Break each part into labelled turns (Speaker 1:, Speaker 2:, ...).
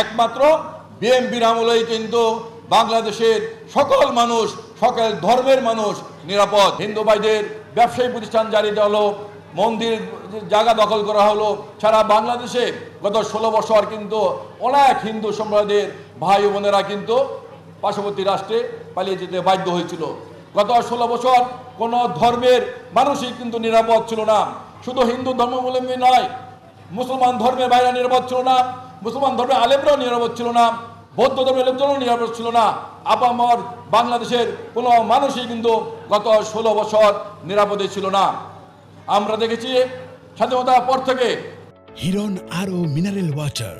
Speaker 1: একমাত্র বিএনপির আমলেই কিন্তু বাংলাদেশের সকল মানুষ, সকল ধর্মের মানুষ নিরাপদ। হিন্দু ভাইদের ব্যবসায়ী প্রতিষ্ঠান জারি দেওয়া হলো, মন্দির জায়গা দখল করা হলো। সারা বাংলাদেশে গত 16 বছর কিন্তু অনেক হিন্দু সম্প্রদায়ের ভাই বোনেরা কিন্তু পার্শ্ববর্তী রাষ্ট্রে পালিয়ে যেতে বাধ্য হয়েছিল। গত 16 বছর কোনো ধর্মের মানুষই কিন্তু নিরাপদ ছিল না। শুধু হিন্দু ধর্মাবলম্বী নয়, মুসলমান ধর্মের বাইরে নিরাপদ ছিল না, মুসলমান ধর্মের আলেমরাও নিরাপদ ছিল না, বৌদ্ধ ধর্মের লোকজনও নিরাপদ ছিল না। আপামর বাংলাদেশের কোনো মানুষই কিন্তু গত 16 বছর নিরাপদে ছিল না। আমরা দেখেছি স্বাধীনতার পর থেকে
Speaker 2: হিরন আরও মিনারেল ওয়াটার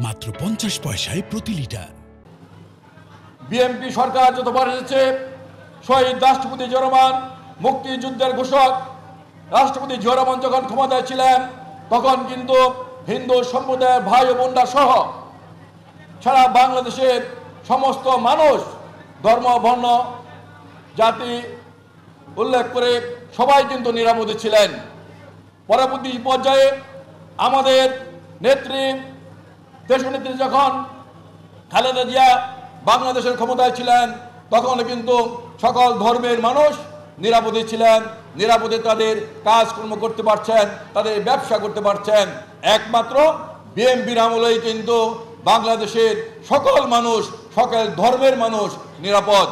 Speaker 2: মাত্র 50 পয়সায় প্রতি লিটার।
Speaker 1: বিএনপি সরকার যতবার এসেছে, শহীদ রাষ্ট্রপতি জিয়া রহমান, মুক্তিযুদ্ধের ঘোষক রাষ্ট্রপতি জিয়া রহমান যখন ক্ষমতায় ছিলেন, তখন কিন্তু হিন্দু সম্প্রদায়ের ভাই ও বোনরা সহ সারা বাংলাদেশের সমস্ত মানুষ, ধর্ম, বর্ণ, জাতি উল্লেখ করে সবাই কিন্তু নিরাপদে ছিলেন। পরবর্তী পর্যায়ে আমাদের নেত্রী, দেশনেত্রী যখন খালেদা জিয়া বাংলাদেশের ক্ষমতায় ছিলেন, তখন কিন্তু সকল ধর্মের মানুষ নিরাপদে ছিলেন, নিরাপদে তাদের কাজকর্ম করতে পারছেন, তাদের ব্যবসা করতে পারছেন। একমাত্র বিএনপির আমলেই কিন্তু বাংলাদেশের সকল মানুষ, সকল ধর্মের মানুষ নিরাপদ।